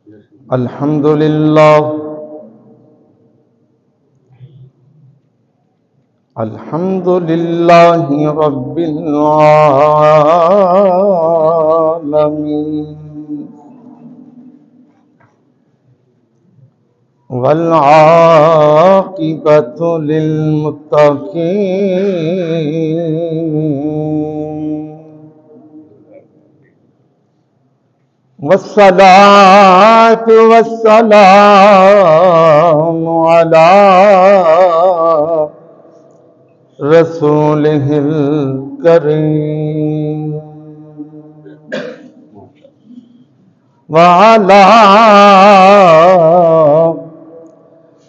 الحمد للہ الحمد للہ رب العالمین والعاقبۃ للمتقین والصلاة والسلام على رسوله الكريم وعلى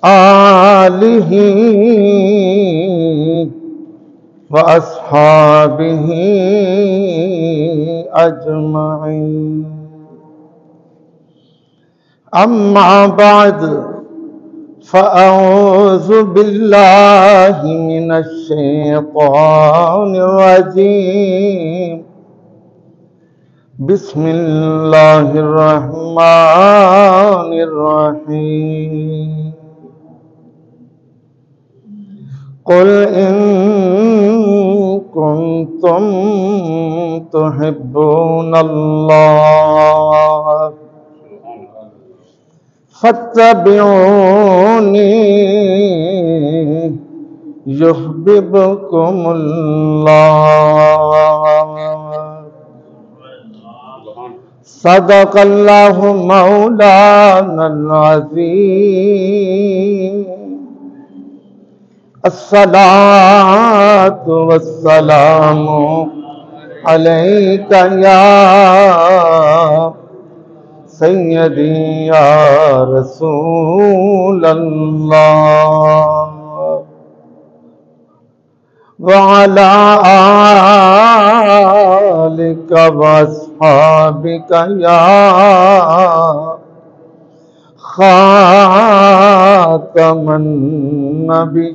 آله وأصحابه أجمعين أما بعد فأعوذ بالله من الشيطان الرجيم بسم الله الرحمن الرحيم قل إن كنتم تحبون الله فاتبعوني يحببكم الله صدق الله مولانا العظيم الصلاة والسلام عليك يا سیدی یا رسول اللہ وعلی آلک واصحابک یا خاتم النبیین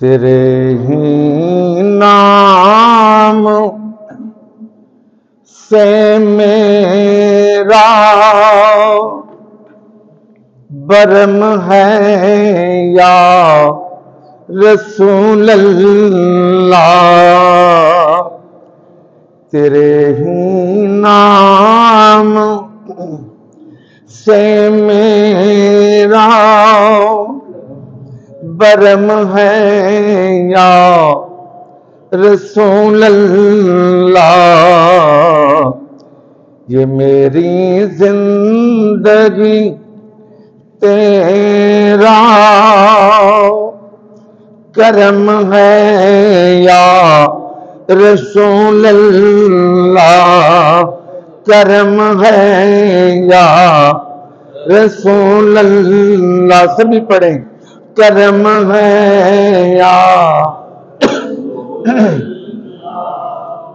تیرے ہی نام سے میرا برم ہے یا رسول اللہ تیرے ہی نام سے میرا برم ہے یا رسول اللہ یہ میری زندگی تیرا کرم ہے یا رسول اللہ کرم ہے یا رسول اللہ سبھی پڑھیں کرم ہے یا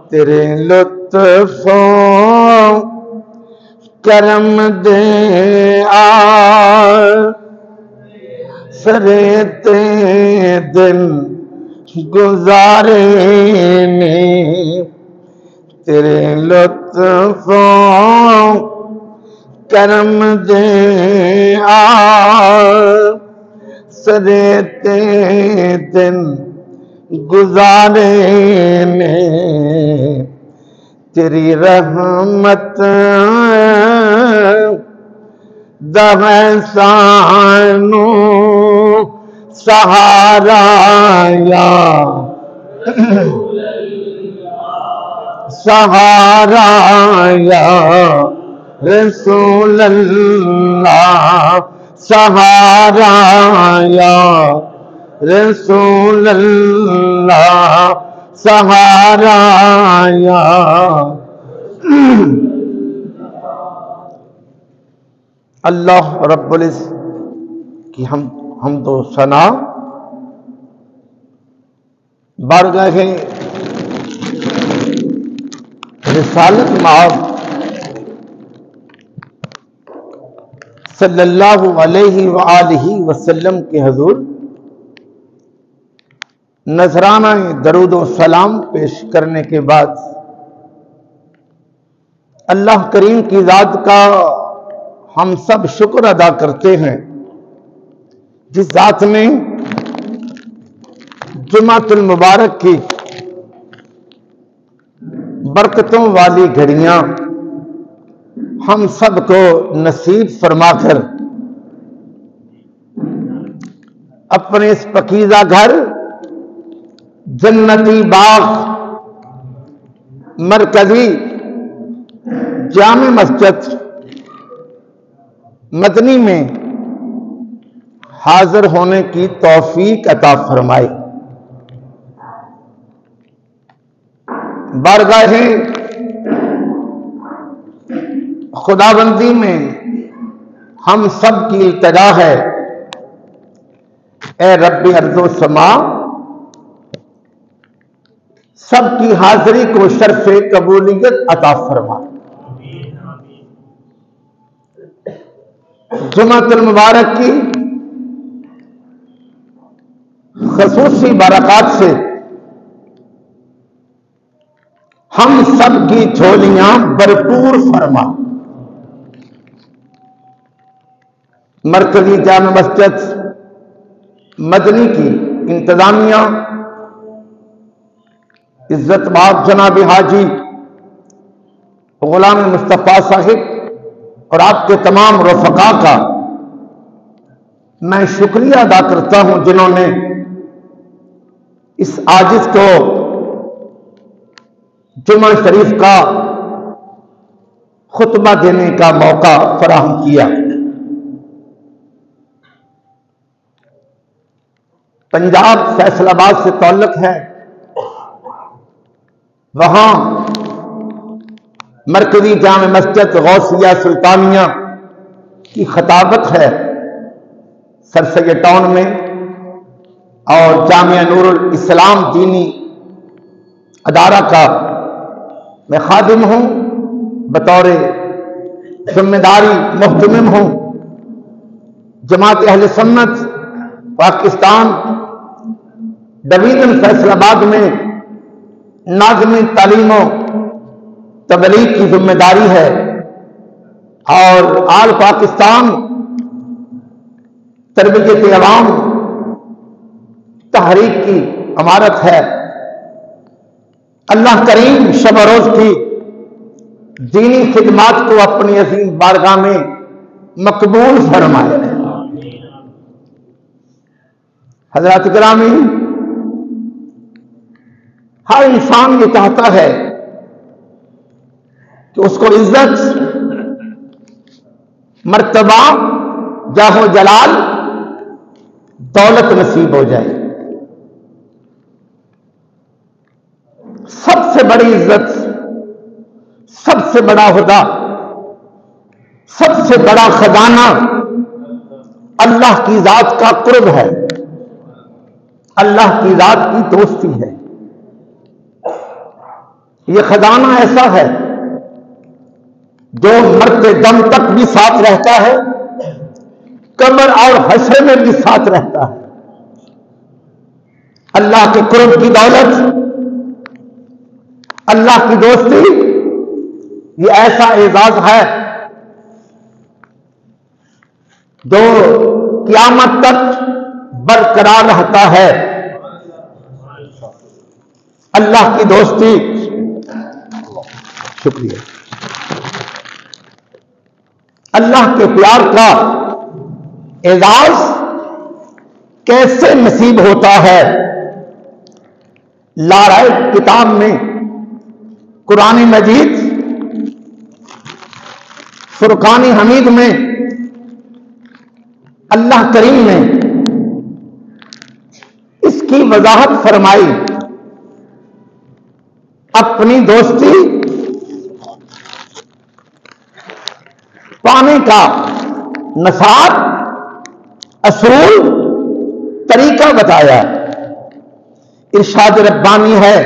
تیرے لطف و کرم دے سرتے دن گزارے نے تیرے لطف و کرم دے سرتے دن گزارے نے تیری رحمت دہسانو سہارا یا سہارا یا رسول اللہ سہارا یا رسول اللہ سہارا یا اللہ رب العزت کی حمد و ثنا بارگاہ رسالت مآب صلی اللہ علیہ وآلہ وسلم کے حضور نذرانہ درود و سلام پیش کرنے کے بعد اللہ کریم کی ذات کا ہم سب شکر ادا کرتے ہیں، جس ذات نے جمعۃ المبارک کی برکتوں والی گھڑیاں ہم سب کو نصیب فرما کر اپنے اس پاکیزہ گھر جنتی باغ مرکزی جامع مسجد مدنی میں حاضر ہونے کی توفیق عطا فرمائے۔ بارگاہ خداوندی میں ہم سب کی التجا ہے، اے رب ارض و سما، سب کی حاضری کو شرف قبولیت عطا فرما۔ جمعۃ المبارک کی خصوصی برکات سے ہم سب کی جھولیاں بھرپور فرما۔ مرکزی جامع مسجد مدنی کی انتظامیہ، عزت مآب جناب حاجی غلام مصطفیٰ صاحب اور آپ کے تمام رفقا کا میں شکریہ ادا کرتا ہوں، جنہوں نے اس عاجز کو جمعہ شریف کا خطبہ دینے کا موقع فراہم کیا۔ پنجاب فیصل آباد سے تعلق ہے، وہاں مرکزی جامع مسجد غوثیہ سلطانیہ کی خطابت ہے سر سید ٹاؤن میں، اور جامعہ نور الاسلام دینی ادارہ کا میں خادم ہوں، بطور ذمہ داری محتمم ہوں۔ جماعت اہل سنت پاکستان ڈویژن فیصل آباد میں ناظم تعلیم و تبلیغ کی ذمہ داری ہے، اور آل پاکستان تربیت عوام تحریک کی امارت ہے۔ اللہ کریم شب و روز کی دینی خدمات کو اپنی عظیم بارگاہ میں مقبول فرمائے۔ حضرات گرامی، ہر انسان یہ چاہتا ہے کہ اس کو عزت، مرتبہ، جاہ و جلال، دولت نصیب ہو جائے۔ سب سے بڑی عزت، سب سے بڑا عہدہ، سب سے بڑا خزانہ اللہ کی ذات کا قرب ہے، اللہ کی ذات کی دوستی ہے۔ یہ خزانہ ایسا ہے جو مرتے دم تک بھی ساتھ رہتا ہے، قبر اور حشر میں بھی ساتھ رہتا ہے۔ اللہ کے قرب کی دولت، اللہ کی دوستی، یہ ایسا اعزاز ہے جو قیامت تک برقرار رہتا ہے۔ اللہ کی دوستی، شکریہ، اللہ کے پیار کا اعزاز کیسے نصیب ہوتا ہے؟ لارائے کتاب میں قرآن مجید فرقان حمید میں اللہ کریم نے اس کی وضاحت فرمائی۔ اپنی دوستی پانے کا نصاب، اصول، طریقہ بتایا۔ ارشاد ربانی ہے،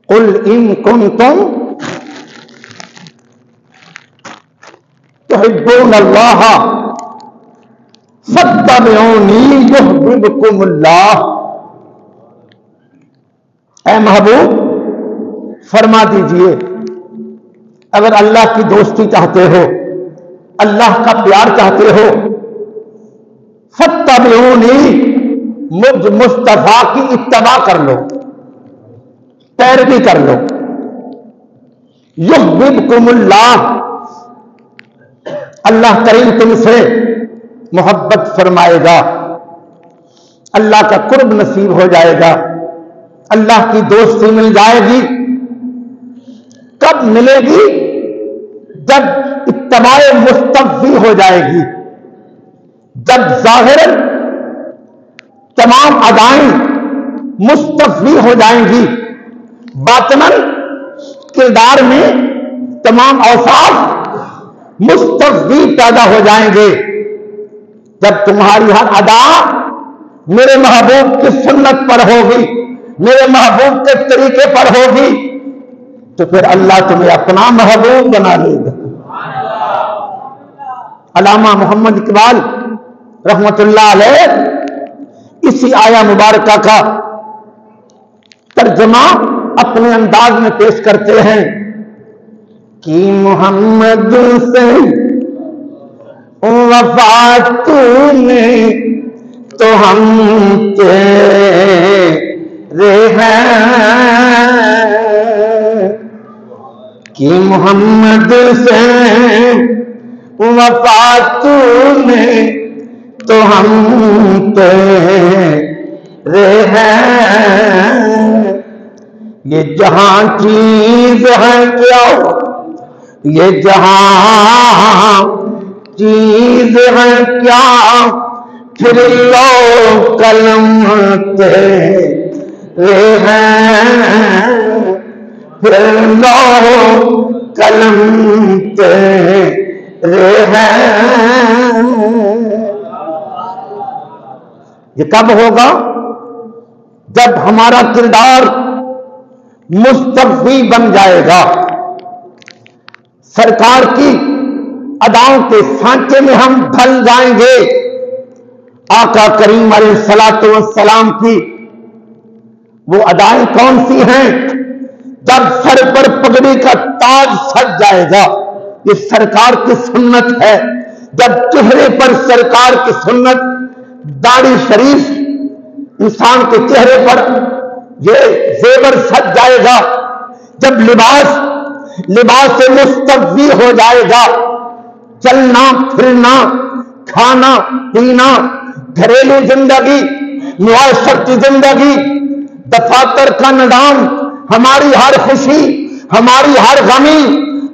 قل ان کنتم تحبون اللہ فاتبعونی یحببکم اللہ اے محبوب فرما دیجئے اگر اللہ کی دوستی چاہتے ہو، اللہ کا پیار چاہتے ہو، فاتبعونی، مجھ مصطفیٰ کی اتباع کر لو، پیروی کر لو، یحببکم اللہ، اللہ کریم تم سے محبت فرمائے گا، اللہ کا قرب نصیب ہو جائے گا، اللہ کی دوستی مل جائے گی۔ کب ملے گی؟ جب اتباع مصطفی ہو جائے گی، جب ظاہر تمام ادائیں مصطفی ہو جائیں گی، باطناً کردار میں تمام اوصاف مصطفی پیدا ہو جائیں گے۔ جب تمہاری ہر ادا میرے محبوب کی سنت پر ہوگی، میرے محبوب کے طریقے پر ہوگی، تو پھر اللہ تمہیں اپنا محبوب بنا لے گا۔ علامہ محمد اقبال رحمت اللہ علیہ اسی آیہ مبارکہ کا ترجمہ اپنے انداز میں پیش کرتے ہیں کہ محمد سے وفا تو نے تو ہم تیرے ہیں، کہ محمد سے وفا تو نے تو ہم تیرے ہیں، یہ جہاں چیز ہے کیا، یہ جہاں چیز ہے کیا، پھر لو قلم تیرے ہیں، پھر لو قلم تیرے ہیں۔ یہ کب ہوگا؟ جب ہمارا کردار مصطفی بن جائے گا، سرکار کی اداؤں کے سانچے میں ہم ڈھل جائیں گے۔ آقا کریم علیہ الصلوۃ والسلام کی وہ ادائیں کون سی ہیں؟ جب سر پر پگڑی کا تاج سج جائے گا، یہ سرکار کی سنت ہے۔ جب چہرے پر سرکار کی سنت، داڑھی شریف انسان کے چہرے پر یہ زیور سج جائے گا، جب لباس مصطفی ہو جائے گا، چلنا پھرنا، کھانا پینا، گھریلو زندگی، معاشرتی زندگی، دفاتر کا نظام، ہماری ہر خوشی، ہماری ہر غمی،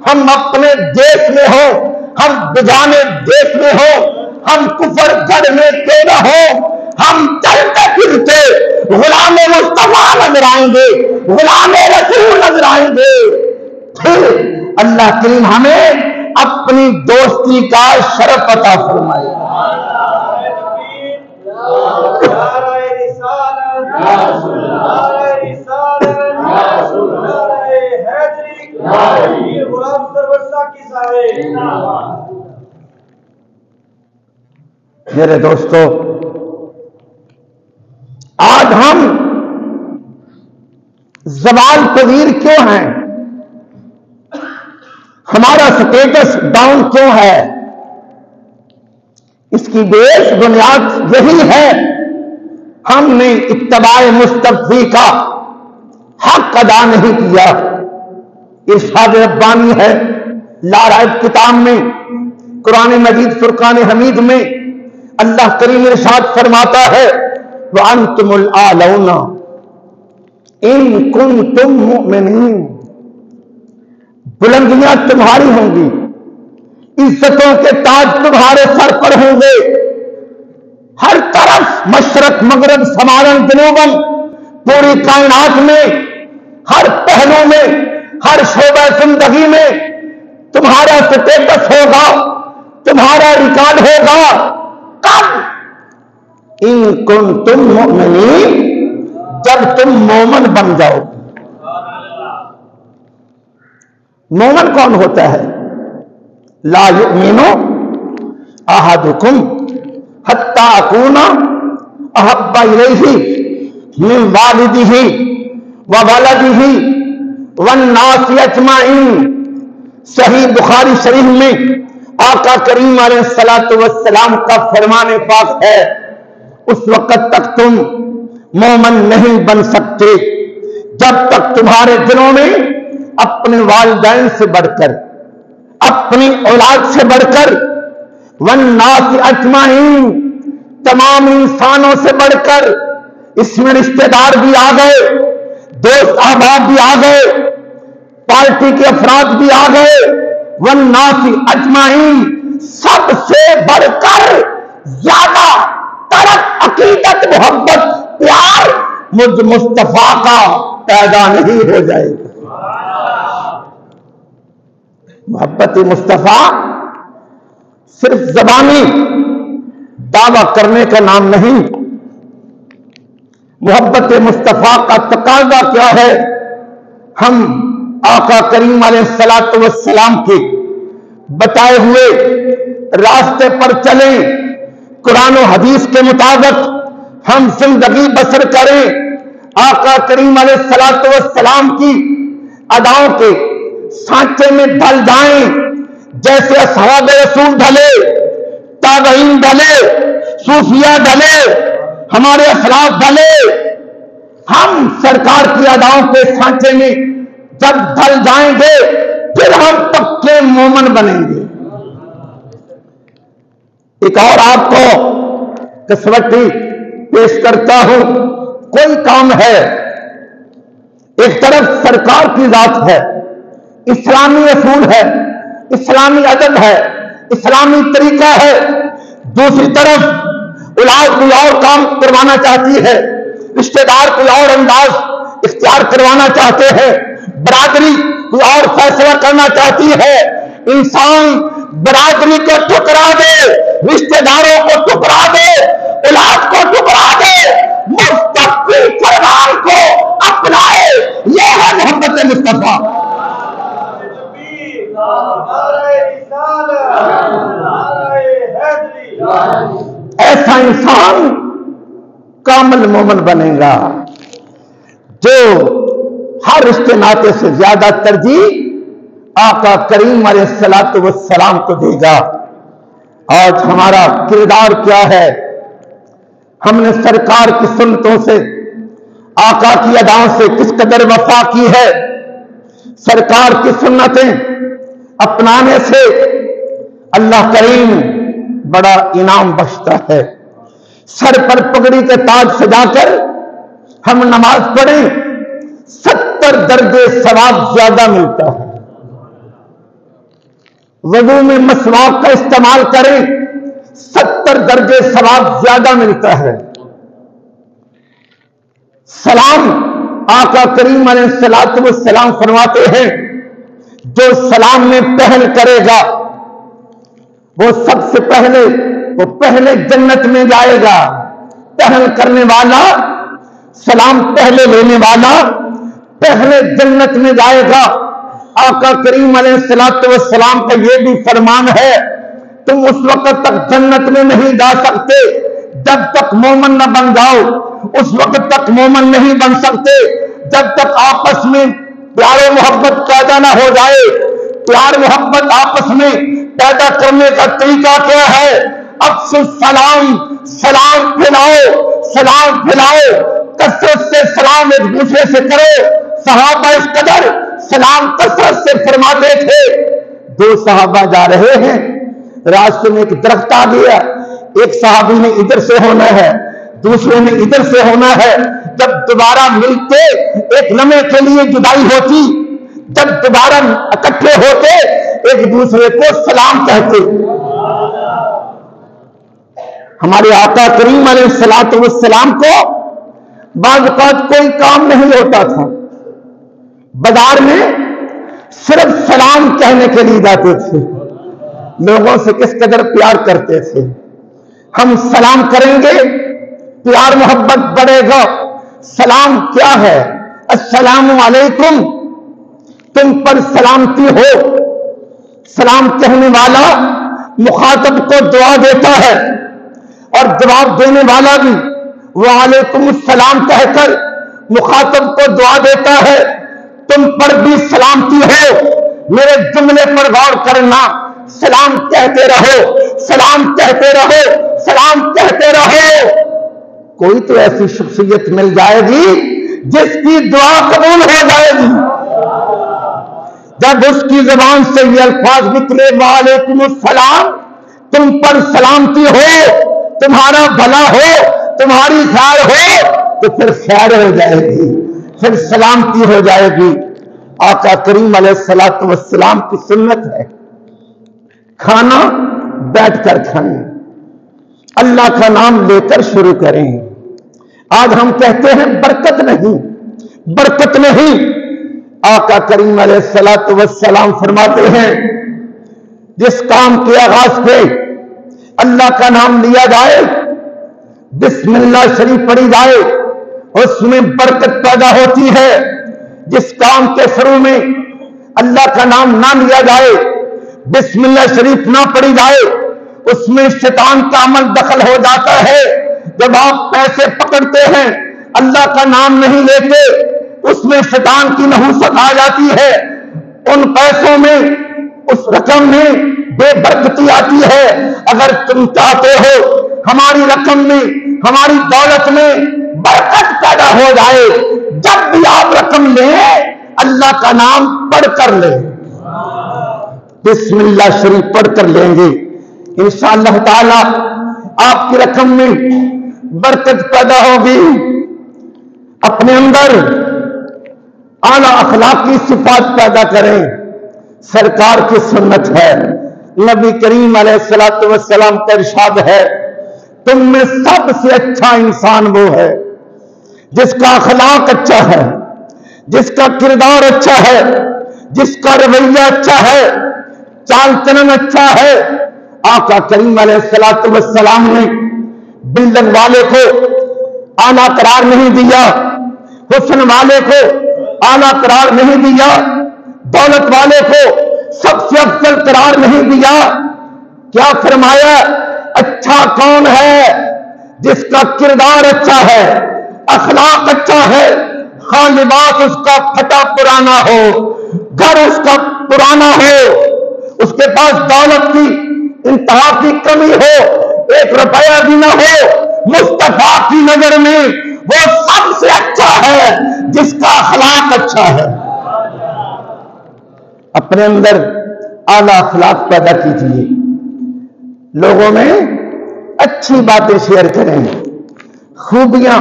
ہم اپنے دیش میں ہو، ہم بجانے دیش میں ہو، ہم کفر گڑھ میں کیوں نہ ہو، ہم چلتے پھرتے غلام مصطفیٰ نظر آئیں گے، غلام رسول نظر آئیں گے۔ پھر اللہ کریم ہمیں اپنی دوستی کا شرف عطا فرمائے۔ میرے دوستو، آج ہم زوال پذیر کیوں ہیں؟ ہمارا سٹیٹس ڈاؤن کیوں ہے؟ اس کی بیس بنیاد یہی ہے، ہم نے اتباع مصطفی کا حق ادا نہیں کیا۔ ارشاد ربانی ہے لا ریب کتاب میں، قرآن مجید فرقان حمید میں اللہ کریم ارشاد فرماتا ہے وَأَنْتُمُ الْأَعْلَوْنَ إِن كُنتُم مُؤْمِنِينَ، بلندیاں تمہاری ہوں گی، عزتوں کے تاج تمہارے سر پر ہوں گے، ہر طرف مشرق مغرب شمالن جنوبن، پوری کائنات میں ہر پہلو میں ہر شعبہ زندگی میں تمہارا سٹیٹس ہوگا، تمہارا ریکارڈ ہوگا۔ کب؟ ان کنتم مؤمنین، جب تم مومن بن جاؤ۔ مومن کون ہوتا ہے؟ لا یؤمن احدکم حتی اکون احب الیہ من والدہ وولدہ والناس اجمعین۔ صحیح بخاری شریف میں آقا کریم علیہ الصلوۃ والسلام کا فرمان پاک ہے، اس وقت تک تم مومن نہیں بن سکتے جب تک تمہارے دلوں میں اپنے والدین سے بڑھ کر، اپنی اولاد سے بڑھ کر، والناس اجمعین تمام انسانوں سے بڑھ کر، اس میں رشتہ دار بھی آ گئے، دوست احباب بھی آ گئے، پارٹی کے افراد بھی آ گئے، والناس اجمعین سب سے بڑھ کر زیادہ ترک عقیدت محبت پیار مجھ مصطفیٰ کا پیدا نہیں ہو جائے گا۔ محبت مصطفیٰ صرف زبانی دعویٰ کرنے کا نام نہیں، محبت مصطفیٰ کا تقاضا کیا ہے؟ ہم آقا کریم علیہ الصلوۃ والسلام کے بتائے ہوئے راستے پر چلیں، قرآن و حدیث کے مطابق ہم زندگی بسر کریں، آقا کریم علیہ الصلوۃ والسلام کی اداؤں کے سانچے میں ڈھل جائیں، جیسے اصحاب رسول ڈھلے، تابعین ڈھلے، صوفیہ ڈھلے، ہمارے اسلاف ڈھلے۔ ہم سرکار کی اداؤں کے سانچے میں جب ڈھل جائیں گے پھر ہم پکے مومن بنیں گے۔ ایک اور آپ کو کسوٹی پیش کرتا ہوں، کوئی کام ہے، ایک طرف سرکار کی ذات ہے، اسلامی اصول ہے، اسلامی ادب ہے، اسلامی طریقہ ہے، دوسری طرف اولاد کوئی اور کام کروانا چاہتی ہے، رشتہ دار کوئی اور انداز اختیار کروانا چاہتے ہیں، برادری کوئی اور فیصلہ کرنا چاہتی ہے۔ انسان برادری کو ٹھکرا دے، رشتہ داروں کو ٹھکرا دے، اولاد کو ٹھکرا دے، مستقبل فرمان کو اپنائے، یہ ہے محبت مصطفیٰ۔ ایسا انسان کامل مومن بنے گا جو ہر رشتے ناطے سے زیادہ ترجیح آقا کریم علیہ الصلوۃ والسلام کو دے گا۔ آج ہمارا کردار کیا ہے؟ ہم نے سرکار کی سنتوں سے، آقا کی اداؤں سے کس قدر وفا کی ہے؟ سرکار کی سنتیں اپنانے سے اللہ کریم بڑا انعام بخشتا ہے۔ سر پر پگڑی کے تاج سجا کر ہم نماز پڑھیں، 70 درجے ثواب زیادہ ملتا ہے۔ وضو میں مسواک کا استعمال کریں، 70 درجے ثواب زیادہ ملتا ہے۔ سلام آقا کریم علیہ الصلوۃ والسلام فرماتے ہیں، جو سلام میں پہل کرے گا وہ سب سے پہلے، وہ پہلے جنت میں جائے گا۔ پہل کرنے والا، سلام پہلے لینے والا پہلے جنت میں جائے گا۔ آقا کریم علیہ الصلوۃ والسلام کا یہ بھی فرمان ہے، تم اس وقت تک جنت میں نہیں جا سکتے جب تک مومن نہ بن جاؤ، اس وقت تک مومن نہیں بن سکتے جب تک آپس میں پیار و محبت پیدا نہ ہو جائے۔ پیار محبت آپس میں پیدا کرنے کا طریقہ کیا ہے؟ افشوا السلام، سلام پھیلاؤ، سلام پھیلاؤ، کثرت سے سلام ایک دوسرے سے کرو۔ صحابہ اس قدر سلام کثرت سے فرماتے تھے، دو صحابہ جا رہے ہیں، راستے میں ایک درخت آ گیا، ایک صحابی نے ادھر سے ہونا ہے، دوسرے نے ادھر سے ہونا ہے، جب دوبارہ ملتے ایک لمحے کے لیے جدائی ہوتی، جب دوبارہ اکٹھے ہوتے ایک دوسرے کو سلام کہتے۔ ہمارے آقا کریم علیہ الصلوۃ والسلام کو بعض اوقات کوئی کام نہیں ہوتا تھا، بازار میں صرف سلام کہنے کے لیے جاتے تھے، لوگوں سے کس قدر پیار کرتے تھے۔ ہم سلام کریں گے پیار محبت بڑھے گا۔ سلام کیا ہے؟ السلام علیکم، تم پر سلامتی ہو۔ سلام کہنے والا مخاطب کو دعا دیتا ہے اور جواب دینے والا بھی وعلیکم السلام کہہ کر مخاطب کو دعا دیتا ہے، تم پر بھی سلامتی ہو، میرے جملے پر غور کرنا، سلام کہتے رہو، سلام کہتے رہو، سلام کہتے رہو۔ کوئی تو ایسی شخصیت مل جائے گی جس کی دعا قبول ہو جائے گی۔ جب اس کی زبان سے یہ الفاظ نکلے، وعلیکم السلام، تم پر سلامتی ہو، تمہارا بھلا ہو، تمہاری خیر ہو، تو پھر خیر ہو جائے گی، پھر سلامتی ہو جائے گی۔ آقا کریم علیہ الصلوۃ والسلام کی سنت ہے کھانا بیٹھ کر کھائیں، اللہ کا نام لے کر شروع کریں۔ آج ہم کہتے ہیں برکت نہیں، برکت نہیں۔ آقا کریم علیہ الصلوۃ والسلام فرماتے ہیں جس کام کے آغاز پہ اللہ کا نام لیا جائے، بسم اللہ شریف پڑھی جائے، اس میں برکت پیدا ہوتی ہے۔ جس کام کے شروع میں اللہ کا نام نہ لیا جائے، بسم اللہ شریف نہ پڑھی جائے، اس میں شیطان کا عمل دخل ہو جاتا ہے۔ جب آپ پیسے پکڑتے ہیں، اللہ کا نام نہیں لیتے، اس میں شیطان کی نحوست آ جاتی ہے، ان پیسوں میں، اس رقم میں بے برکتی آتی ہے۔ اگر تم چاہتے ہو ہماری رقم میں، ہماری دولت میں برکت پیدا ہو جائے، جب بھی آپ رقم لیں اللہ کا نام پڑھ کر لیں، بسم اللہ شریف پڑھ کر لیں گے، انشاءاللہ تعالی آپ کی رقم میں برکت پیدا ہوگی۔ اپنے اندر اعلیٰ اخلاقی صفات پیدا کریں۔ سرکار کی سنت ہے، نبی کریم علیہ الصلوۃ والسلام کا ارشاد ہے، تم میں سب سے اچھا انسان وہ ہے جس کا اخلاق اچھا ہے، جس کا کردار اچھا ہے، جس کا رویہ اچھا ہے، چال چلن اچھا ہے۔ آقا کریم علیہ الصلوۃ والسلام نے بلڈنگ والے کو اعلیٰ قرار نہیں دیا، حسن والے کو اعلیٰ قرار نہیں دیا، دولت والے کو سب سے افضل قرار نہیں دیا۔ کیا فرمایا؟ اچھا کون ہے؟ جس کا کردار اچھا ہے، اخلاق اچھا ہے، خواہ لباس اس کا پھٹا پرانا ہو، گھر اس کا پرانا ہو، اس کے پاس دولت کی انتہا کی کمی ہو، 1 روپیہ بھی نہ ہو، مصطفیٰ کی نظر میں وہ سب سے اچھا ہے جس کا اخلاق اچھا ہے۔ اپنے اندر اعلیٰ اخلاق پیدا کیجیے، لوگوں میں اچھی باتیں شیئر کریں، خوبیاں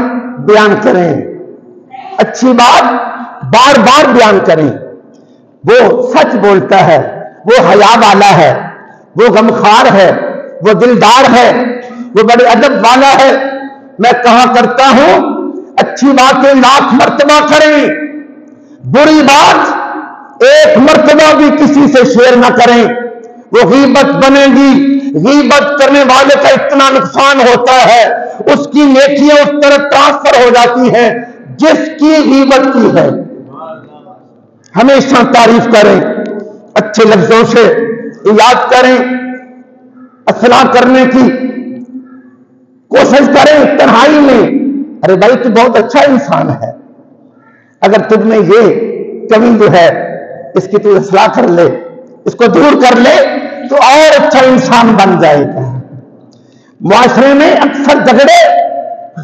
بیان کریں، اچھی بات بار بار بیان کریں۔ وہ سچ بولتا ہے، وہ حیا والا ہے، وہ غمخوار ہے، وہ دلدار ہے، وہ بڑے ادب والا ہے۔ میں کہا کرتا ہوں اچھی باتیں 1,00,000 مرتبہ کریں، بری بات 1 مرتبہ بھی کسی سے شیئر نہ کریں، وہ غیبت بنے گی۔ غیبت کرنے والے کا اتنا نقصان ہوتا ہے، اس کی نیکیاں اس طرح ٹرانسفر ہو جاتی ہیں جس کی غیبت کی ہے۔ ہمیشہ تعریف کریں، اچھے لفظوں سے یاد کریں، اصلاح کرنے کی کوشش کریں تنہائی میں۔ ارے بھائی تو بہت اچھا انسان ہے، اگر تم میں یہ کمی جو ہے اس کی تو اصلاح کر لے، اس کو دور کر لے تو اور اچھا انسان بن جائے گا۔ معاشرے میں اکثر جھگڑے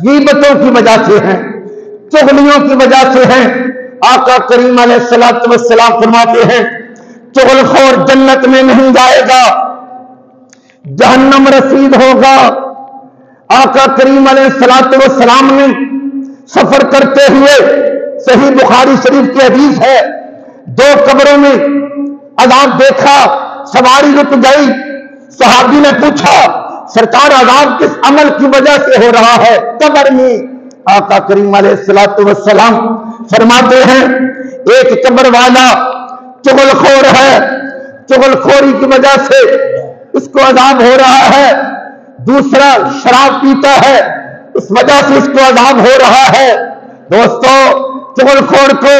غیبتوں کی وجہ سے ہیں، چغلیوں کی وجہ سے ہیں۔ آقا کریم علیہ الصلوۃ والسلام فرماتے ہیں چغل خور جنت میں نہیں جائے گا، جہنم رسید ہوگا۔ آقا کریم علیہ الصلوۃ والسلام نے سفر کرتے ہوئے، صحیح بخاری شریف کی حدیث ہے، 2 قبروں میں عذاب دیکھا، سواری رک گئی، صحابی نے پوچھا سرکار عذاب کس عمل کی وجہ سے ہو رہا ہے؟ قبر میں آقا کریم علیہ الصلوۃ والسلام فرماتے ہیں ایک قبر والا چغل خور ہے، چغل خوری کی وجہ سے اس کو عذاب ہو رہا ہے، دوسرا شراب پیتا ہے، اس وجہ سے اس کو عذاب ہو رہا ہے۔ دوستو چغل خور کو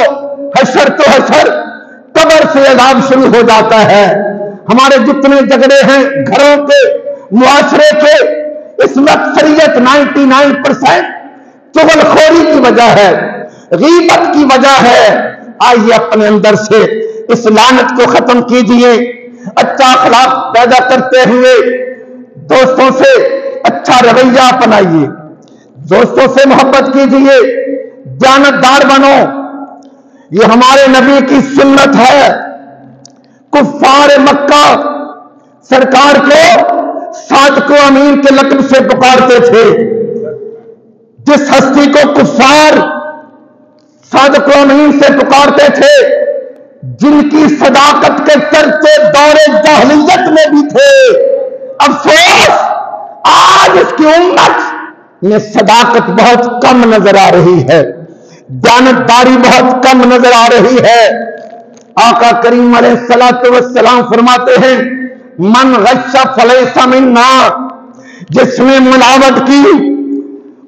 حشر تو حشر، قبر سے عذاب شروع ہو جاتا ہے۔ ہمارے جتنے جھگڑے ہیں گھروں کے، معاشرے کے، اس میں اکثریت 99% چغل خوری کی وجہ ہے۔ غیبت کی وجہ ہے. آئیے اپنے اندر سے اس لعنت کو ختم کیجئے. اچھا اخلاق پیدا کرتے ہوئے دوستوں سے اچھا رویہ اپنائیے, دوستوں سے محبت کیجئے, دیانتدار بنو. یہ ہمارے نبی کی سنت ہے. کفار مکہ سرکار کو صادق و امین کے لقب سے پکارتے تھے. جس ہستی کو کفار صادق و امین سے پکارتے تھے, جن کی صداقت کے چرچے دور جاہلیت میں بھی تھے, افسوس آج اس کی امت میں صداقت بہت کم نظر آ رہی ہے, دیانتداری بہت کم نظر آ رہی ہے. آقا کریم علیہ الصلوۃ والسلام فرماتے ہیں من غش فلیس منا, جس نے ملاوٹ کی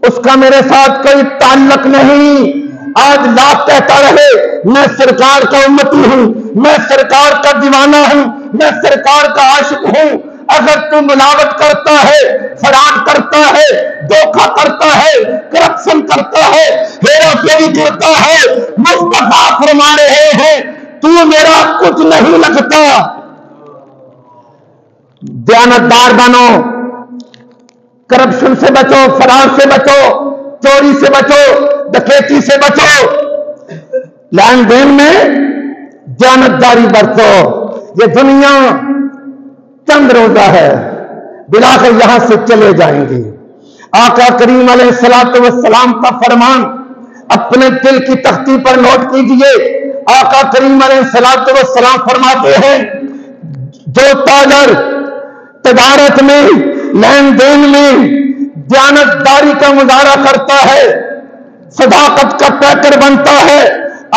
اس کا میرے ساتھ کوئی تعلق نہیں. آج لاکھ کہتا رہے میں سرکار کا امتی ہوں, میں سرکار کا دیوانہ ہوں, میں سرکار کا عاشق ہوں. اگر تو ملاوٹ کرتا ہے, فراڈ کرتا ہے, دھوکہ کرتا ہے, کرپشن کرتا ہے, ہیرا پھیری کرتا ہے, مصطفیٰ فرما رہے ہیں تو میرا کچھ نہیں لگتا. دیانتدار بنو, کرپشن سے بچو, فراڈ سے بچو, چوری سے بچو, ڈکیتی سے بچو, لین دین میں دیانتداری برتو. یہ دنیا چند روزہ ہے, بلاخر یہاں سے چلے جائیں گے. آقا کریم علیہ الصلوۃ والسلام کا فرمان اپنے دل کی تختی پر نوٹ کیجئے. آقا کریم علیہ الصلوۃ والسلام فرماتے ہیں جو تاجر تجارت میں, لین دین میں دیانتداری کا مظاہرہ کرتا ہے, صداقت کا پیکر بنتا ہے,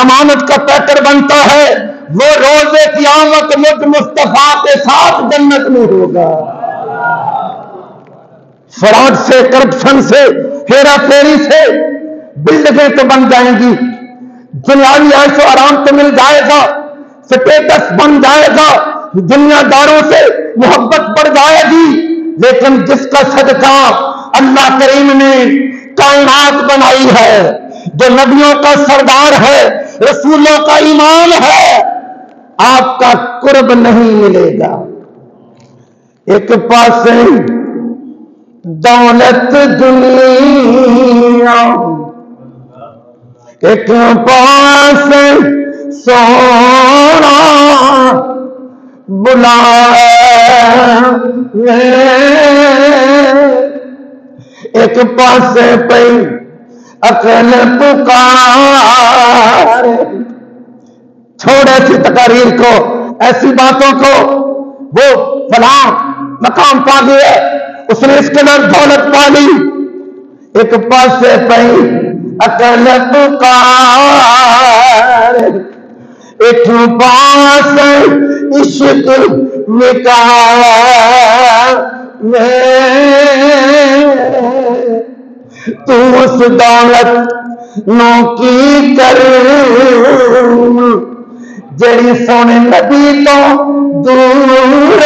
امانت کا پیکر بنتا ہے, وہ روز قیامت مجھ مصطفیٰ کے ساتھ جنت میں ہوگا. فراڈ سے, کرپشن سے, ہیرا پھیری سے بلڈنگیں تو بن جائیں گی, دنیاوی عیش و آرام تو مل جائے گا, سٹیٹس بن جائے گا, دنیا داروں سے محبت بڑھ جائے گی, لیکن جس کا صدقہ اللہ کریم نے کائنات بنائی ہے, جو نبیوں کا سردار ہے, رسولوں کا ایمان ہے, آپ کا قرب نہیں ملے گا. ایک پاس دولت دنیا, ایک پاس سونا بلائے, ایک پاس پہ عقل پکار. چھوڑ ایسی تقاریر کو, ایسی باتوں کو, وہ فلاں مقام پا گیا, اس نے اس کے اندر دولت پا لی. ایک پاس پہ عقل پکار, ایک پاس عشق نکار میں, تو اس دولت نو کی کر جڑی سونے نبی تو دور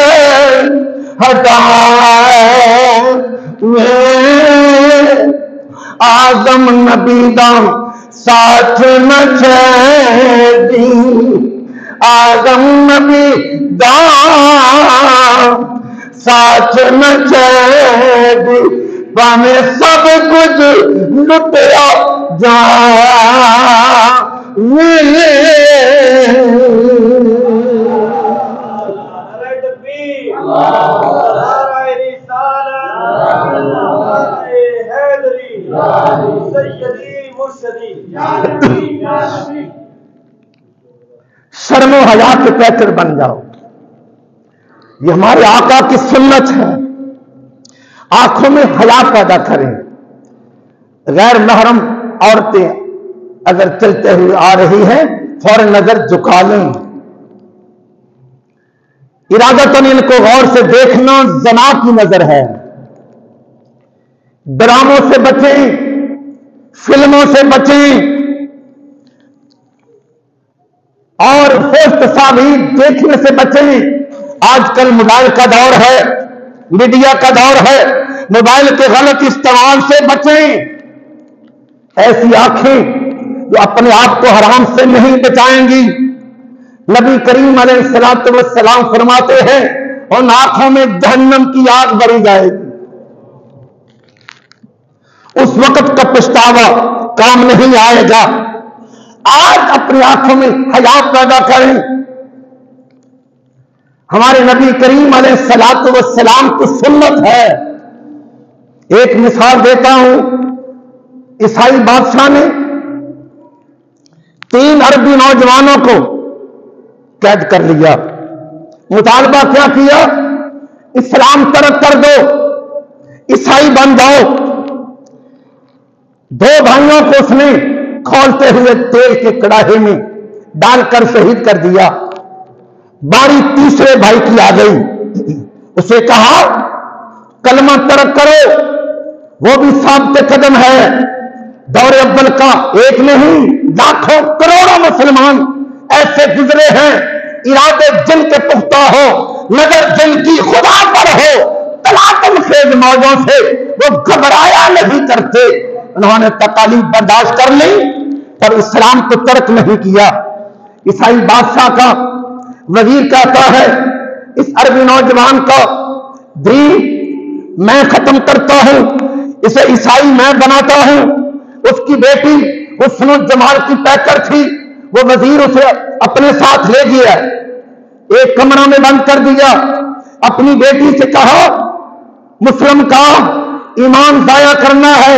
ہٹائے. آدم نبی دا ساتھ نہ چھیڑی, آدم نبی دا ساتھ نہ چھیڑی, بانے سب کچھ لٹیا جائے. شرم و حیا کے پیکر بن جاؤ, یہ ہمارے آقا کی سنت ہے. آنکھوں میں حیا پیدا کریں. غیر محرم عورتیں اگر چلتے ہوئے آ رہی ہیں فوراً نظر جھکا لیں. ارادتاً ان کو غور سے دیکھنا زنا کی نظر ہے. ڈراموں سے بچیں, فلموں سے بچیں, اور ہوش تصاویر دیکھنے سے بچیں. آج کل موبائل کا دور ہے, میڈیا کا دور ہے, موبائل کے غلط استعمال سے بچیں. ایسی آنکھیں وہ اپنے آپ کو حرام سے نہیں بچائیں گی۔ نبی کریم علیہ الصلوۃ والسلام فرماتے ہیں ان آنکھوں میں جہنم کی آگ بری جائے گی، اس وقت کا پچھتاوا کام نہیں آئے گا۔ آج اپنی آنکھوں میں حیا پیدا کریں۔ ہمارے نبی کریم علیہ الصلوۃ والسلام کی سنت ہے۔ ایک مثال دیتا ہوں، عیسائی بادشاہ نے 3 عربی نوجوانوں کو قید کر لیا، مطالبہ کیا کیا؟ اسلام ترک کر دو، عیسائی بن جاؤ۔ 2 بھائیوں کو اس نے کھولتے ہوئے تیل کے کڑاہے میں ڈال کر شہید کر دیا۔ باری تیسرے بھائی کی آ گئی، اسے کہا کلمہ ترک کرو، وہ بھی ثابت قدم ہے۔ دور اول کا ایک نہیں، لاکھوں کروڑوں مسلمان ایسے گزرے ہیں، ارادے جن کے پختہ ہو، نظر جن کی خدا پر ہو، تلاطم خیز موجوں سے وہ گھبرایا نہیں کرتے۔ انہوں نے تکالیف برداشت کر لی پر اسلام کو ترک نہیں کیا۔ عیسائی بادشاہ کا وزیر کہتا ہے اس عربی نوجوان کا دین میں ختم کرتا ہوں، اسے عیسائی میں بناتا ہوں۔ اس کی بیٹی حسن و جمال کی پیکر تھی، وہ وزیر اسے اپنے ساتھ لے گیا، ایک کمرہ میں بند کر دیا، اپنی بیٹی سے کہا مسلم کا ایمان ضائع کرنا ہے،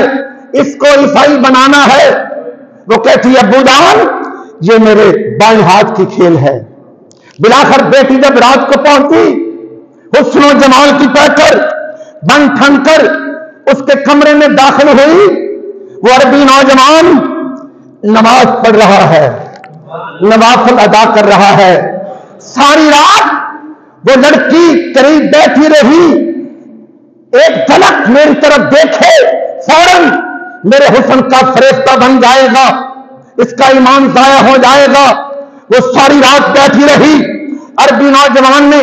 اس کو عیسائی بنانا ہے۔ وہ کہتی ہے ابو جان یہ میرے بائیں ہاتھ کی کھیل ہے۔ بلاخر بیٹی جب رات کو پہنچی، حسن و جمال کی پیکر بن ٹھن کر اس کے کمرے میں داخل ہوئی، وہ عربی نوجوان نماز پڑھ رہا ہے، نوافل ادا کر رہا ہے۔ ساری رات وہ لڑکی قریب بیٹھی رہی، ایک جھلک میری طرف دیکھے فوراً میرے حسن کا فریفتہ بن جائے گا، اس کا ایمان ضائع ہو جائے گا۔ وہ ساری رات بیٹھی رہی، عربی نوجوان نے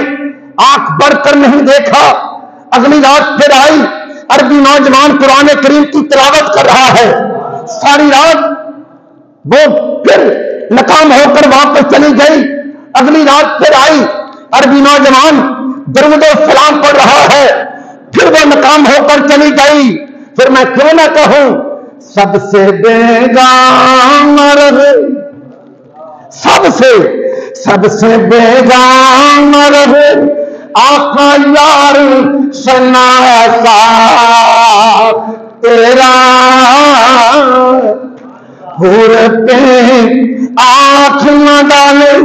آنکھ بڑھ کر نہیں دیکھا۔ اگلی رات پھر آئی، عربی نوجوان قرآن کریم کی تلاوت کر رہا ہے۔ ساری رات وہ پھر ناکام ہو کر واپس چلی گئی۔ اگلی رات پھر آئی، عربی نوجوان درود و سلام پڑھ رہا ہے، پھر وہ ناکام ہو کر چلی گئی۔ پھر میں کیوں نہ کہوں سب سے بیگانہ رہے، سب سے بیگانہ رہے آقا یار شناسا تیرا، حور پہ آنکھ نہ ڈالے،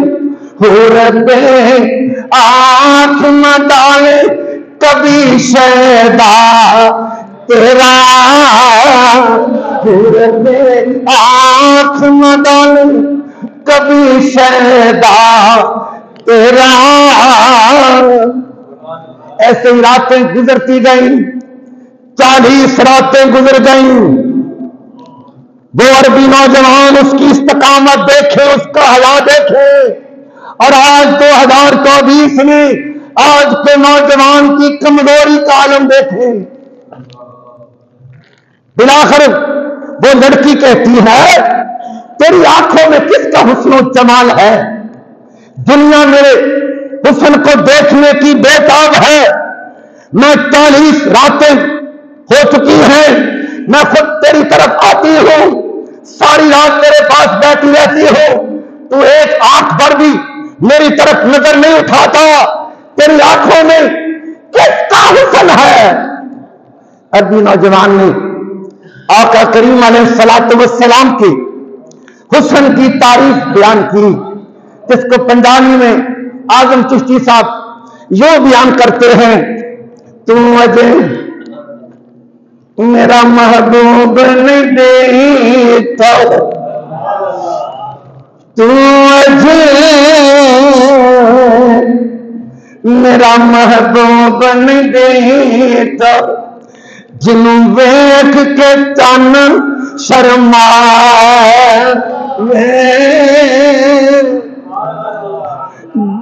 حور پہ آنکھ نہ ڈالے کبھی شیدا تیرا، حور پہ آنکھ نہ ڈالے کبھی شیدا تیرا۔ ایسے ہی راتیں گزرتی گئیں، 40 راتیں گزر گئیں۔ وہ عربی نوجوان اس کی استقامت دیکھے، اس کا حیا دیکھے، اور آج 2024 میں آج کے نوجوان کی کمزوری کا عالم دیکھے۔ بلاخر وہ لڑکی کہتی ہے تیری آنکھوں میں کس کا حسن و جمال ہے؟ دنیا میرے حسن کو دیکھنے کی بے تاب ہے۔ میں 40 راتیں ہو چکی ہیں، میں خود تیری طرف آتی ہوں، ساری رات میرے پاس بیٹھی رہتی ہوں، تو ایک آنکھ پر بھی میری طرف نظر نہیں اٹھاتا، تیری آنکھوں میں کس کا حسن ہے؟ عربی نوجوان نے آقا کریم علیہ الصلوۃ والسلام کے حسن کی تعریف بیان کی، جس کو پنجابی میں اعظم چشتی صاحب یوں بیان کرتے ہیں تو مجھے میرا محبوب نہیں دیتا، تو مجھے میرا محبوب نہیں دیتا، جنوں ویکھ کے تن شرما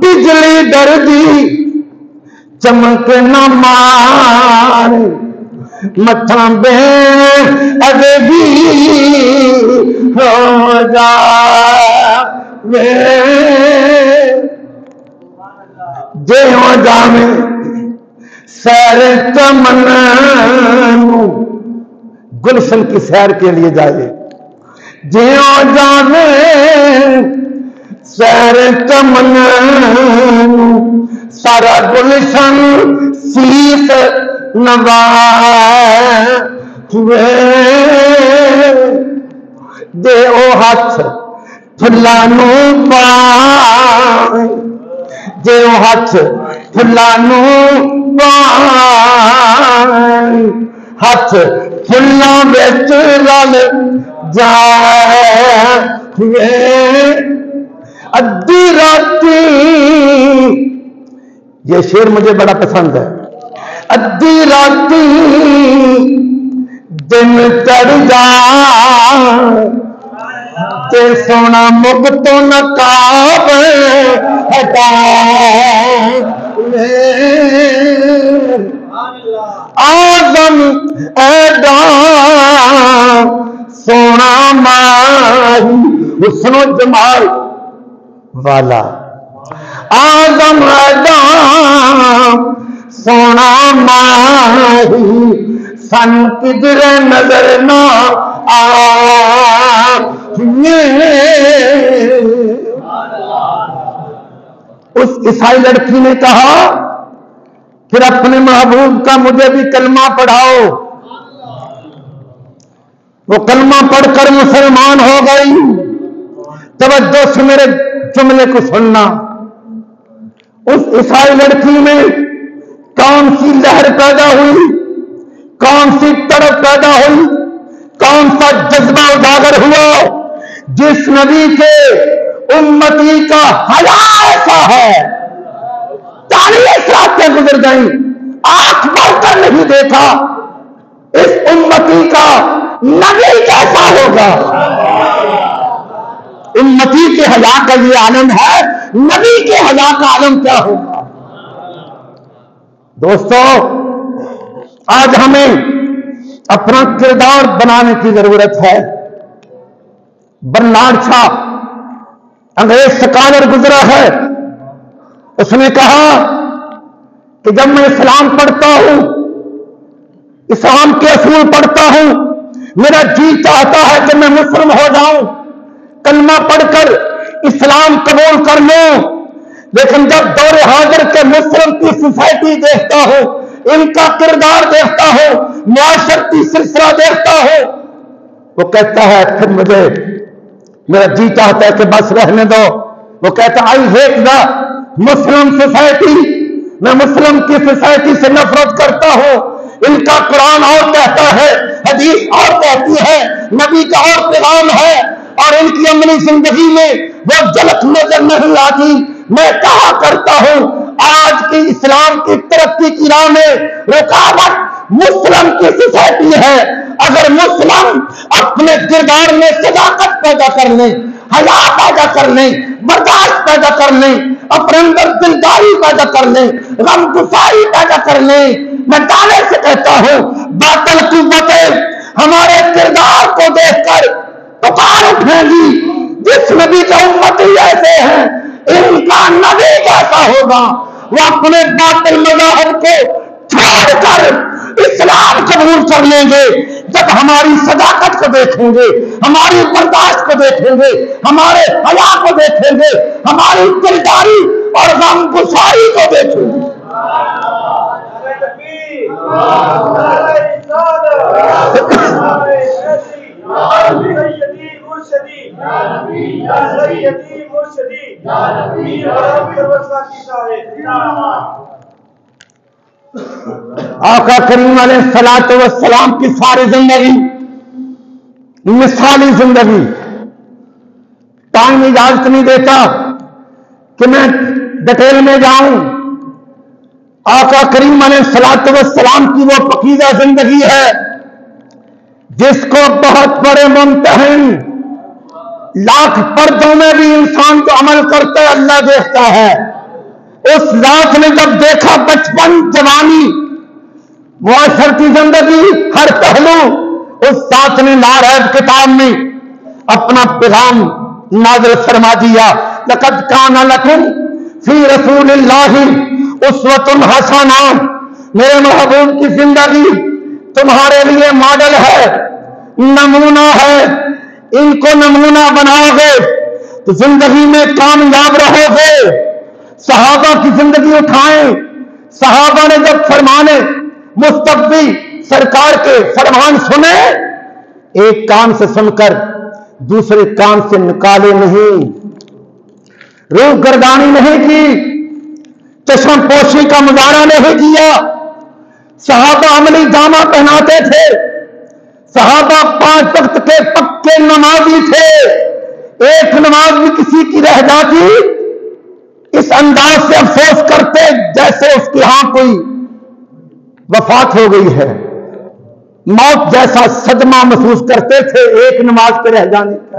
بجلی ڈردی چمک نہ مار، متھا بے ادبی ہو جاوے جے ہو جاوے سیر تمنا گلشن کی سیر کے لیے جائے جے ہو جاوے سیر تمنا سارا گلشن سیس نوائے دے او ہاتھ پھلانو پائے دے او ہاتھ پھلانو پائے ہاتھ پھلاں وچ رل جائے ادھی راتی یہ شعر مجھے بڑا پسند ہے ادھی راتی دن چڑھ جائے سونا مگ تو نقاب ہٹائے آدم ایڈا سونا ماہی حسن و جمال والا آدم ایڈا سونا ماہی سن کدھر نظر نہ اس عیسائی لڑکی نے کہا پھر اپنے محبوب کا مجھے بھی کلمہ پڑھاؤ وہ کلمہ پڑھ کر مسلمان ہو گئی توجہ سے میرے جملے کو سننا اس عیسائی لڑکی میں کون سی لہر پیدا ہوئی کون سی تڑپ پیدا ہوئی کون سا جذبہ اجاگر ہوا جس نبی کے امتی کا حیا ایسا ہے 40 راتیں گزر گئیں آنکھ بھر کر نہیں دیکھا اس امتی کا نبی کیسا ہوگا امتی کے حیا کا یہ عالم ہے نبی کے حیا کا عالم کیا ہوگا دوستو آج ہمیں اپنا کردار بنانے کی ضرورت ہے برنارڈ شاہ انگریز سکالر گزرا ہے اس نے کہا کہ جب میں اسلام پڑھتا ہوں اسلام کے اصول پڑھتا ہوں میرا جی چاہتا ہے کہ میں مسلم ہو جاؤں کلمہ پڑھ کر اسلام قبول کر لوں لیکن جب دور حاضر کے مسلم کی سوسائٹی دیکھتا ہوں ان کا کردار دیکھتا ہوں معاشرتی سلسلہ دیکھتا ہوں وہ کہتا ہے پھر مجھے میرا جی چاہتا ہے کہ بس رہنے دو وہ کہتا ہے I hate the Muslim society میں مسلم کی سوسائٹی سے نفرت کرتا ہوں ان کا قرآن اور کہتا ہے حدیث اور کہتی ہے نبی کا اور پیغام ہے اور ان کی عملی زندگی میں وہ جھلک نظر نہیں آتی میں کہا کرتا ہوں آج کی اسلام کی ترقی کی راہ میں رکاوٹ مسلم کی سوسائٹی ہے اگر مسلم اپنے کردار میں صداقت پیدا کر لیں حیا پیدا کر لیں برداشت پیدا کر لیں اپنے اندر دلداری پیدا کر لیں غم گساری پیدا کر لیں میں دعوے سے کہتا ہوں باطل قوتیں ہمارے کردار کو دیکھ کر پکار اٹھیں گی جس نبی کا امتی ایسے ہیں ان کا نبی کیسا ہوگا وہ اپنے باطل مذاہب کو چھوڑ کر اسلام قبول کر لیں گے جب ہماری صداقت کو دیکھیں گے ہماری برداشت کو دیکھیں گے ہمارے حیا کو دیکھیں گے ہماری دلداری اور غم گساری کو دیکھیں گے آقا کریم علیہ الصلوۃ والسلام کی ساری زندگی مثالی زندگی ٹائم اجازت نہیں دیتا کہ میں ڈیٹیل میں جاؤں آقا کریم علیہ الصلوۃ والسلام کی وہ پاکیزہ زندگی ہے جس کو بہت بڑے ممتحن لاکھ پردوں میں بھی انسان کو عمل کرتا ہے اللہ دیکھتا ہے اس ذات نے جب دیکھا بچپن جوانی معاشرتی زندگی ہر پہلو اس ذات نے ناریب کتاب میں اپنا پیغام نازل فرما دیا. لقد کان لکم فی رسول اللہ اسوۃ حسنہ. میرے محبوب کی زندگی تمہارے لیے ماڈل ہے, نمونہ ہے. ان کو نمونہ بناؤ گے تو زندگی میں کامیاب رہو گے. صحابہ کی زندگی اٹھائیں. صحابہ نے جب فرمانے مصطفی سرکار کے فرمان سنے, ایک کان سے سن کر دوسرے کان سے نکالے نہیں, روح گردانی نہیں کی, چشم پوشی کا مظاہرہ نہیں کیا. صحابہ عملی جامہ پہناتے تھے. صحابہ 5 وقت کے پکے نمازی تھے. ایک نماز بھی کسی کی رہ جاتی اس انداز سے افسوس کرتے جیسے اس کی ہاں کوئی وفات ہو گئی ہے. موت جیسا صدمہ محسوس کرتے تھے ایک نماز پہ رہ جانے کا.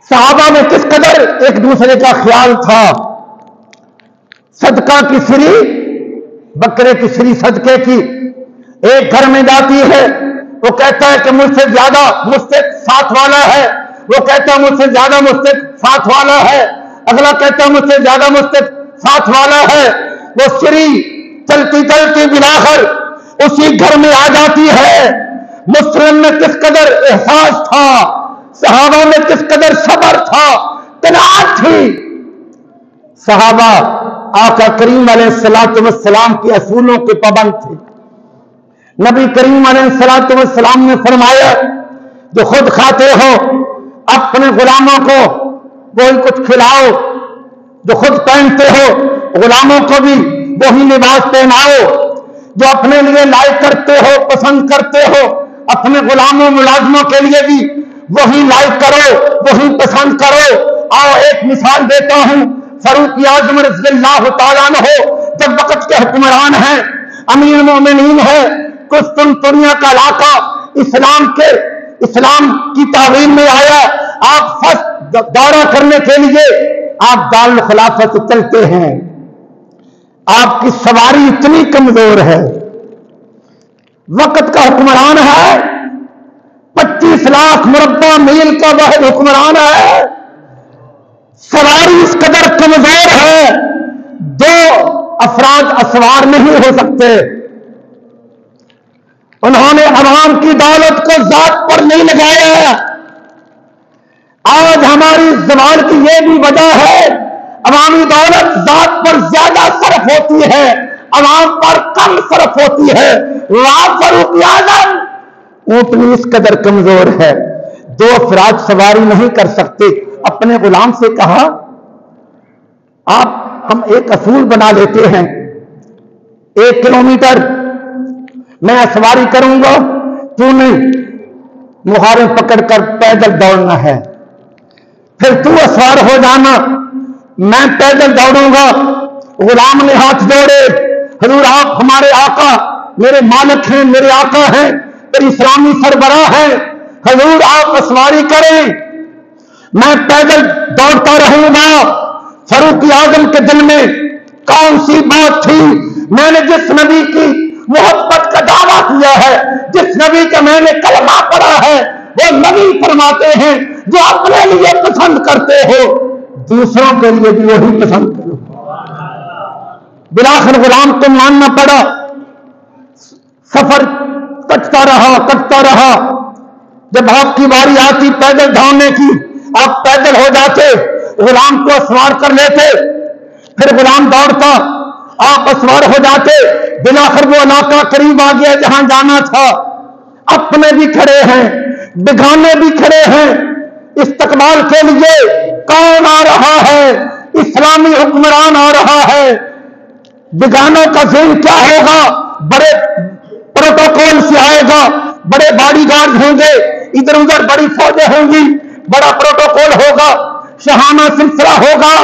صحابہ میں کس قدر ایک دوسرے کا خیال تھا. صدقہ کی سری, بکرے کی سری صدقے کی, ایک گھر میں جاتی ہے, وہ کہتا ہے کہ مجھ سے زیادہ مستحق ساتھ والا ہے, وہ کہتا ہے مجھ سے زیادہ مستحق ساتھ والا ہے, اگلا کہتا ہے مجھ سے زیادہ مستحق ساتھ والا ہے. وہ سری چلتی چلتی بلاخر اسی گھر میں آ جاتی ہے. مسلم میں کس قدر احساس تھا, صحابہ میں کس قدر صبر تھا, قناعت تھی. صحابہ آقا کریم علیہ الصلوۃ والسلام کے اصولوں کے پابند تھے. نبی کریم علیہ الصلوۃ والسلام نے فرمایا جو خود کھاتے ہو اپنے غلاموں کو وہی کچھ کھلاؤ, جو خود پہنتے ہو غلاموں کو بھی وہی لباس پہناؤ, جو اپنے لیے لائق کرتے ہو پسند کرتے ہو اپنے غلاموں ملازموں کے لیے بھی وہی لائق کرو وہی پسند کرو. آؤ ایک مثال دیتا ہوں. فاروق اعظم رضی اللہ تعالیٰ عنہ جب وقت کے حکمران ہیں, امیر مومنین ہے, قسطنطنیہ کا علاقہ اسلام کی تعلیم میں آیا. آپ فرسٹ دورہ کرنے کے لیے آپ دارالخلافہ سے چلتے ہیں. آپ کی سواری اتنی کمزور ہے, وقت کا حکمران ہے, 25 لاکھ مربع میل کا واحد حکمران ہے, سواری اس قدر کمزور ہے 2 افراد اسوار نہیں ہو سکتے. انہوں نے عوام کی دولت کو ذات پر نہیں لگایا. آج ہماری زوال کی یہ بھی وجہ ہے, عوامی دولت ذات پر زیادہ صرف ہوتی ہے, عوام پر کم صرف ہوتی ہے. فاروق اعظم اونٹنی اس قدر کمزور ہے 2 افراد سواری نہیں کر سکتے. اپنے غلام سے کہا ہم ایک اصول بنا لیتے ہیں, 1 کلومیٹر میں سواری کروں گا, تو نے مہارے پکڑ کر پیدل دوڑنا ہے, پھر تو اسوار ہو جانا, میں پیدل دوڑوں گا. غلام نے ہاتھ جوڑے, حضور آپ ہمارے آقا, میرے مالک ہیں, میرے آقا ہیں, میری اسلامی سربراہ ہیں, حضور آپ اسواری کریں, میں پیدل دوڑتا رہوں گا. فاروق اعظم کے دل میں کون سی بات تھی؟ میں نے جس نبی کی محبت کا دعویٰ کیا ہے, جس نبی کا میں نے کلمہ پڑھا ہے, وہ نبی فرماتے ہیں جو اپنے لیے پسند کرتے ہو دوسروں کے لیے بھی وہی پسند کرو. بلاخر غلام کو ماننا پڑا. سفر کٹتا رہا. جب آپ کی باری آتی پیدل دوڑنے کی, آپ پیدل ہو جاتے, غلام کو اسوار کر لیتے, پھر غلام دوڑتا, آپ اسوار ہو جاتے. بلاخر وہ علاقہ قریب آ گیا جہاں جانا تھا. اپنے بھی کھڑے ہیں, بیگانے بھی کھڑے ہیں. استقبال کے لیے کون آ رہا ہے؟ اسلامی حکمران آ رہا ہے. بیگانوں کا ذہن کیا ہوگا؟ بڑے پروٹوکول سے آئے گا, بڑے باڈی گارڈ ہوں گے, ادھر ادھر بڑی فوجیں ہوں گی, بڑا پروٹوکول ہوگا, شاہانہ سلسلہ ہوگا.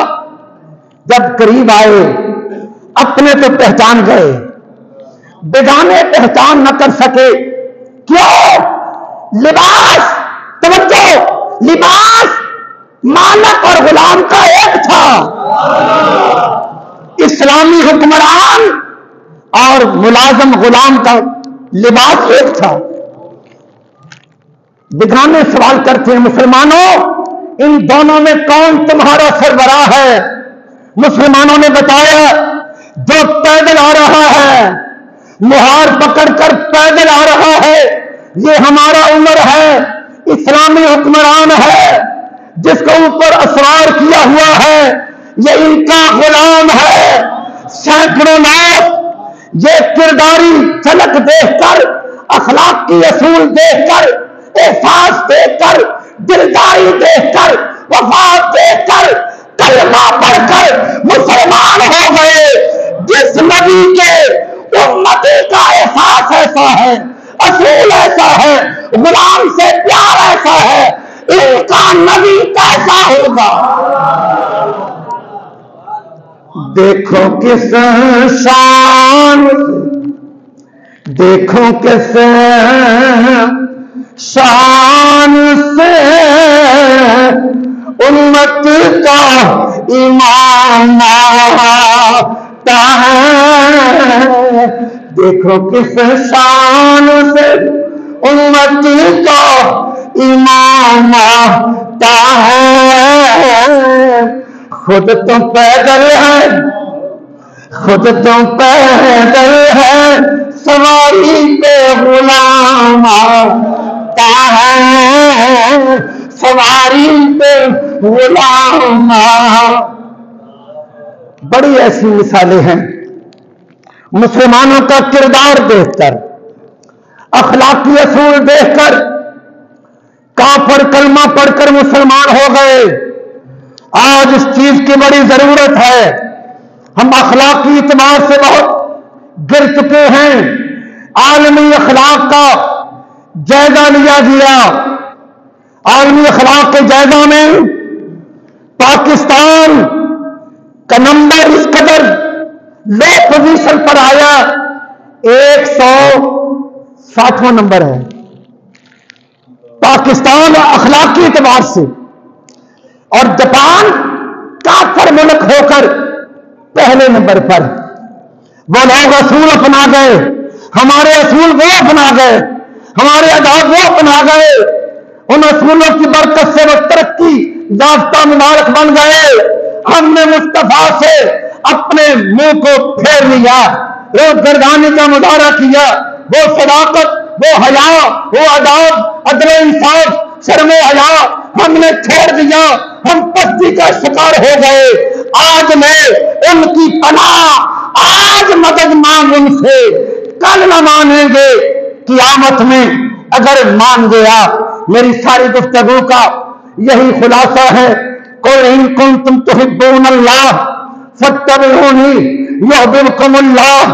جب قریب آئے اپنے تو پہچان گئے, بیگانے پہچان نہ کر سکے. کیوں؟ لباس, توجہ, لباس مالک اور غلام کا ایک تھا. اسلامی حکمران اور ملازم غلام کا لباس ایک تھا. بگانے سوال کرتے ہیں مسلمانوں ان دونوں میں کون تمہارا سربراہ ہے؟ مسلمانوں نے بتایا جو پیدل آ رہا ہے، مہار پکڑ کر پیدل آ رہا ہے، یہ ہمارا عمر ہے، اسلامی حکمران ہے جس کو اوپر اسرار کیا ہوا ہے، یہ ان کا غلام ہے. سینکڑوں لوگ یہ کرداری جھلک دیکھ کر، اخلاق کی اصول دیکھ کر، احساس دیکھ کر، دلداری دیکھ کر، وفات دیکھ کر، کلمہ پڑھ کر مسلمان ہو گئے. جس نبی کے امتی کا احساس ایسا ہے، اصول ایسا ہے، غلام سے پیار ایسا ہے، ان کا نبی کیسا ہوگا؟ دیکھو کس شان، دیکھو کس شان سے امت کا امام آتا ہے. دیکھو کس شان سے امت کا امام آتا ہے. خود تو پیدل ہے، خود تو پیدل ہے، سواری پہ غلام آتا ہے، سواری پہ غلام. بڑی ایسی مثالیں ہیں مسلمانوں کا کردار دیکھ کر، اخلاقی اصول دیکھ کر کافر کلمہ پڑھ کر مسلمان ہو گئے. آج اس چیز کی بڑی ضرورت ہے. ہم اخلاقی اعتبار سے بہت گر چکے ہیں. عالمی اخلاق کا جائزہ لیا گیا. عالمی اخلاق کے جائزہ میں پاکستان کا نمبر اس قدر لو پوزیشن پر آیا، 160واں نمبر ہے پاکستان اخلاقی اعتبار سے. اور جاپان کافر ملک ہو کر پہلے نمبر پر. وہ لوگ اصول اپنا گئے، ہمارے اصول وہ اپنا گئے، ہمارے آداب وہ اپنا گئے. ان اصولوں کی برکت سے وہ ترقی یافتہ ممالک بن گئے. ہم نے مصطفیٰ سے اپنے منہ کو پھیر لیا، وہ گردانی کا مظاہرہ کیا، وہ صداقت، وہ حیا، وہ آداب، عدل و انصاف، شرم و حیا ہم نے چھوڑ دیا. ہم پستی کا شکار ہو گئے. آج میں ان کی پناہ، آج مدد مانگ ان سے، کل نہ مانیں گے قیامت میں اگر مان گیا. میری ساری گفتگو کا یہی خلاصہ ہے. قل ان کنتم تحبون اللہ فاتبعونی یحببکم اللہ.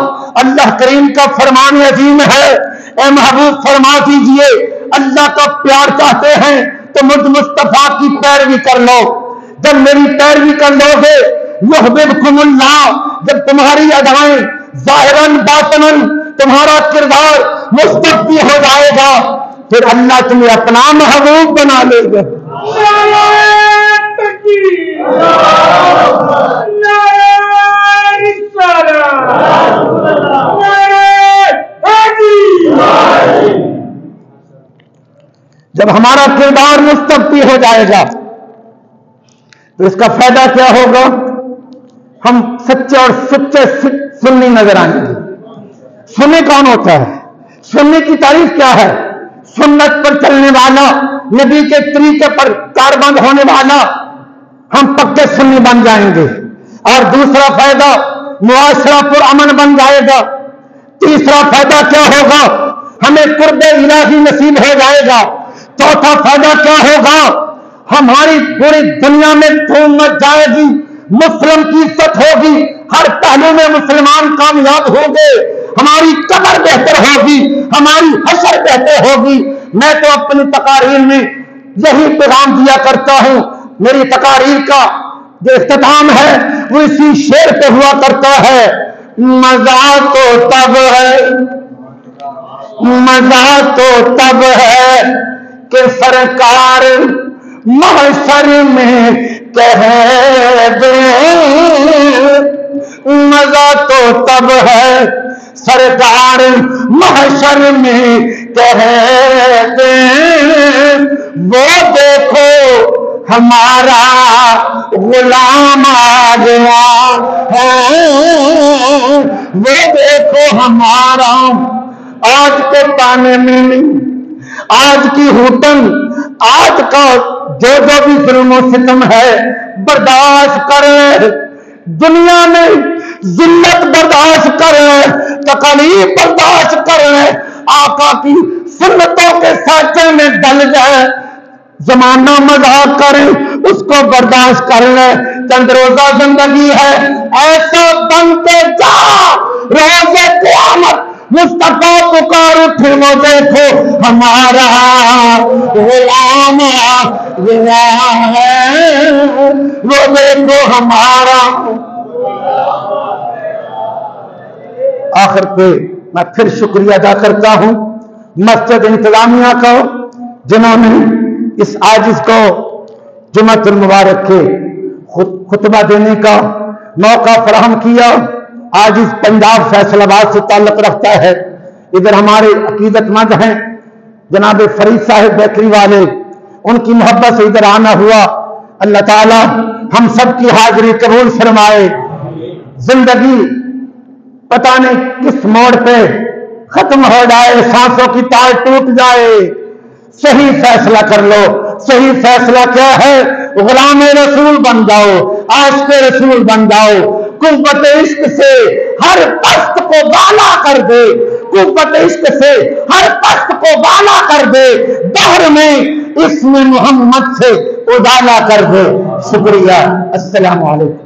اللہ کریم کا فرمان عظیم ہے، اے محبوب فرما دیجئے اللہ کا پیار چاہتے ہیں تو مجھ مصطفیٰ کی پیروی کر لو. جب میری پیروی کر لو گے یحببکم اللہ، جب تمہاری ادائیں ظاہراً باطناً تمہارا کردار مستقبی ہو جائے گا، پھر اللہ تمہیں اپنا محبوب بنا لے گا. جب ہمارا کردار مستقبی ہو جائے گا تو اس کا فائدہ کیا ہوگا؟ ہم سچے اور سچے سنی نظر آئیں گے. سنی کون ہوتا ہے؟ سنی کی تعریف کیا ہے؟ سنت پر چلنے والا، نبی کے طریقے پر کاربند ہونے والا. ہم پکے سنی بن جائیں گے. اور دوسرا فائدہ معاشرہ پر امن بن جائے گا. تیسرا فائدہ کیا ہوگا؟ ہمیں قرب الہی نصیب ہو جائے گا. چوتھا فائدہ کیا ہوگا؟ ہماری پوری دنیا میں دھوم مچ جائے گی، مسلم کی عزت ہوگی، ہر پہلو میں مسلمان کامیاب ہوں گے، ہماری قبر بہتر ہوگی، ہماری حشر بہتر ہوگی. میں تو اپنی تقاریر میں یہی پیغام دیا کرتا ہوں. میری تقاریر کا جو اختتام ہے وہ اسی شعر پہ ہوا کرتا ہے: مزہ تو تب ہے، مزہ تو تب ہے کہ سرکار محشر میں کہہ دیں. مزہ تو تب ہے سرکار محشر میں کہتے وہ دیکھو ہمارا غلام آ گیا ہے، وہ دیکھو ہمارا۔ آج کے تانے میں نہیں، آج کی ہوٹن، آج کا جو بھی ظلم و ستم ہے برداشت کرے، دنیا میں ذلت برداشت کرے، تکلیف برداشت کرے، آقا کی سنتوں کے سانچے میں ڈل جائے، زمانہ مذاق کرے اس کو برداشت کر لے، چند روزہ زندگی ہے، ایسا بنتے جا روز قیامت مصطفیٰ پکار اٹھے وہ دیکھو ہمارا غلام گیا ہے، وہ دیکھو ہمارا۔ آخر پہ میں پھر شکریہ ادا کرتا ہوں مسجد انتظامیہ کا، جنہوں نے اس عاجز کو جمعۃ المبارک کے خطبہ دینے کا موقع فراہم کیا۔ عاجز پنجاب فیصل آباد سے تعلق رکھتا ہے، ادھر ہمارے عقیدت مند ہیں جناب فرید صاحب بیکری والے، ان کی محبت سے ادھر آنا ہوا۔ اللہ تعالی ہم سب کی حاضری قبول فرمائے۔ زندگی پتہ نہیں کس موڑ پہ ختم ہو جائے، سانسوں کی تار ٹوٹ جائے، صحیح فیصلہ کر لو۔ صحیح فیصلہ کیا ہے؟ غلام رسول بن جاؤ، عاشق رسول بن جاؤ۔ قوت عشق سے ہر پست کو بالا کر دے، قوت عشق سے ہر پست کو بالا کر دے، دہر میں اسم محمد سے اجالا کر دے۔ شکریہ، السلام علیکم۔